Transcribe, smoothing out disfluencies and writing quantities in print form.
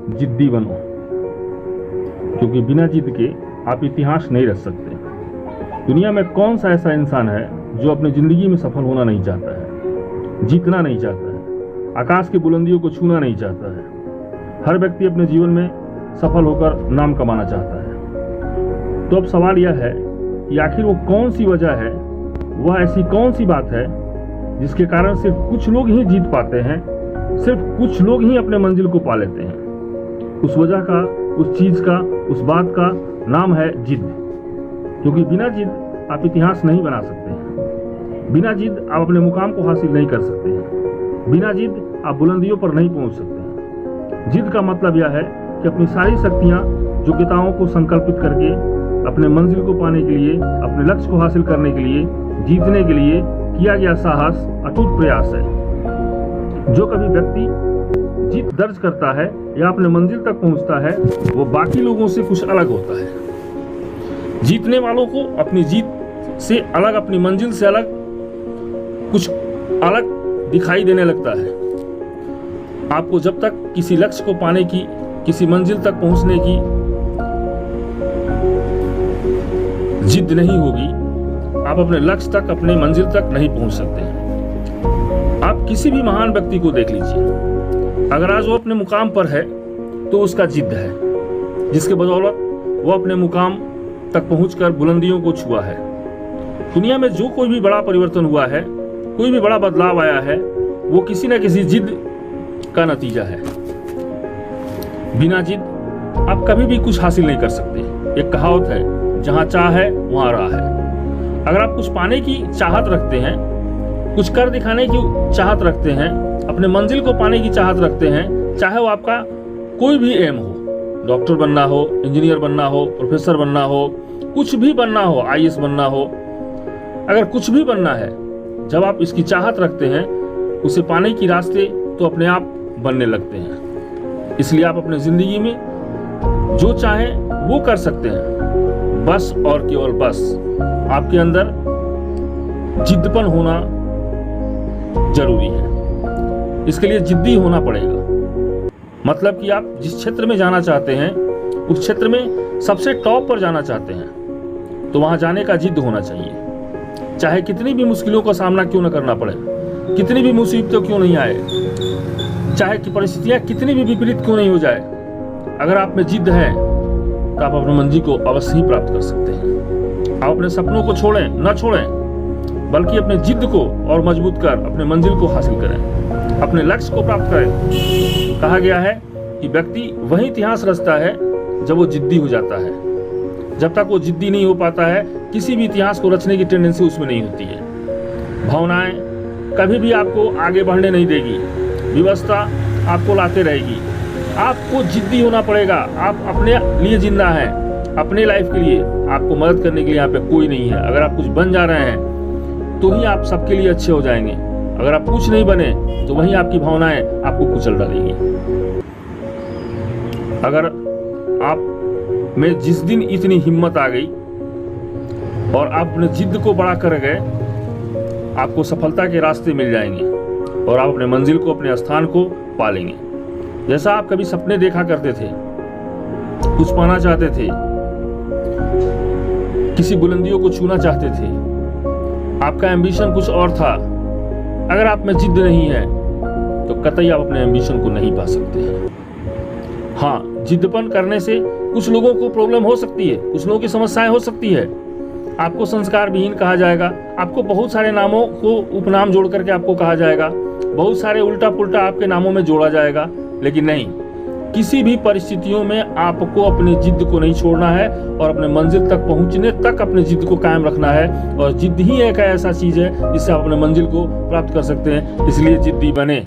जिद्दी बनो, क्योंकि बिना जिद के आप इतिहास नहीं रच सकते। दुनिया में कौन सा ऐसा इंसान है जो अपनी ज़िंदगी में सफल होना नहीं चाहता है, जीतना नहीं चाहता है, आकाश की बुलंदियों को छूना नहीं चाहता है। हर व्यक्ति अपने जीवन में सफल होकर नाम कमाना चाहता है। तो अब सवाल यह है कि आखिर वो कौन सी वजह है, वह ऐसी कौन सी बात है जिसके कारण सिर्फ कुछ लोग ही जीत पाते हैं, सिर्फ कुछ लोग ही अपने मंजिल को पा लेते हैं। उस वजह का, उस चीज़ का, उस बात का नाम है जिद। क्योंकि बिना जिद आप इतिहास नहीं बना सकते हैं, बिना जिद आप अपने मुकाम को हासिल नहीं कर सकते हैं, बिना जिद आप बुलंदियों पर नहीं पहुंच सकते हैं। जिद का मतलब यह है कि अपनी सारी शक्तियाँ, योग्यताओं को संकल्पित करके अपने मंजिल को पाने के लिए, अपने लक्ष्य को हासिल करने के लिए, जीतने के लिए किया गया साहस अटूट प्रयास है। जो कभी व्यक्ति जीत दर्ज करता है या अपने मंजिल तक पहुंचता है, वो बाकी लोगों से कुछ अलग होता है। जीतने वालों को अपनी जीत से अलग, अपनी मंजिल से अलग, कुछ अलग दिखाई देने लगता है। आपको जब तक किसी लक्ष्य को पाने की, किसी मंजिल तक पहुंचने की जिद नहीं होगी, आप अपने लक्ष्य तक, अपने मंजिल तक नहीं पहुंच सकते हैं। आप किसी भी महान व्यक्ति को देख लीजिए, अगर आज वो अपने मुकाम पर है तो उसका जिद है, जिसके बदौलत वो अपने मुकाम तक पहुंचकर बुलंदियों को छुआ है। दुनिया में जो कोई भी बड़ा परिवर्तन हुआ है, कोई भी बड़ा बदलाव आया है, वो किसी न किसी जिद का नतीजा है। बिना जिद आप कभी भी कुछ हासिल नहीं कर सकते। एक कहावत है, जहां चाह है वहां राह है। अगर आप कुछ पाने की चाहत रखते हैं, कुछ कर दिखाने की चाहत रखते हैं, अपने मंजिल को पाने की चाहत रखते हैं, चाहे वो आपका कोई भी एम हो, डॉक्टर बनना हो, इंजीनियर बनना हो, प्रोफेसर बनना हो, कुछ भी बनना हो, आईएएस बनना हो, अगर कुछ भी बनना है, जब आप इसकी चाहत रखते हैं, उसे पाने की रास्ते तो अपने आप बनने लगते हैं। इसलिए आप अपनी जिंदगी में जो चाहें वो कर सकते हैं। बस और केवल बस आपके अंदर जिद्दपन होना जरूरी है। इसके लिए जिद्दी होना पड़ेगा। मतलब कि आप जिस क्षेत्र में जाना चाहते हैं, उस क्षेत्र में सबसे टॉप पर जाना चाहते हैं, तो वहां जाने का जिद होना चाहिए। चाहे कितनी भी मुश्किलों का सामना क्यों न करना पड़े, कितनी भी मुसीबतें क्यों नहीं आए, चाहे कि परिस्थितियां कितनी भी विपरीत क्यों नहीं हो जाए, अगर आप में जिद है तो आप अपनी मंजिल को अवश्य ही प्राप्त कर सकते हैं। आप अपने सपनों को छोड़ें, न छोड़ें, बल्कि अपने जिद को और मजबूत कर अपने मंजिल को हासिल करें, अपने लक्ष्य को प्राप्त करें। कहा गया है कि व्यक्ति वही इतिहास रचता है जब वो जिद्दी हो जाता है। जब तक वो जिद्दी नहीं हो पाता है, किसी भी इतिहास को रचने की टेंडेंसी उसमें नहीं होती है। भावनाएं कभी भी आपको आगे बढ़ने नहीं देगी, विवशता आपको लाते रहेगी। आपको जिद्दी होना पड़ेगा। आप अपने लिए जिंदा हैं, अपने लाइफ के लिए। आपको मदद करने के लिए यहाँ पे कोई नहीं है। अगर आप कुछ बन जा रहे हैं तो ही आप सबके लिए अच्छे हो जाएंगे। अगर आप कुछ नहीं बने तो वहीं आपकी भावनाएं आपको कुचल डालेंगी। अगर आप में जिस दिन इतनी हिम्मत आ गई और आप अपने जिद को बड़ा कर गए, आपको सफलता के रास्ते मिल जाएंगे और आप अपने मंजिल को, अपने स्थान को पा लेंगे। जैसा आप कभी सपने देखा करते थे, कुछ पाना चाहते थे, किसी बुलंदियों को छूना चाहते थे, आपका एम्बिशन कुछ और था, अगर आप में जिद नहीं है तो कतई आप अपने एम्बिशन को नहीं पा सकते हैं। हाँ, जिद्दपन करने से कुछ लोगों को प्रॉब्लम हो सकती है, कुछ लोगों की समस्याएं हो सकती है। आपको संस्कार विहीन कहा जाएगा, आपको बहुत सारे नामों को उपनाम जोड़ करके आपको कहा जाएगा, बहुत सारे उल्टा पुल्टा आपके नामों में जोड़ा जाएगा। लेकिन नहीं, किसी भी परिस्थितियों में आपको अपनी जिद को नहीं छोड़ना है और अपने मंजिल तक पहुंचने तक अपनी जिद को कायम रखना है। और जिद ही एक ऐसा चीज है जिससे आप अपने मंजिल को प्राप्त कर सकते हैं। इसलिए जिद्दी बने।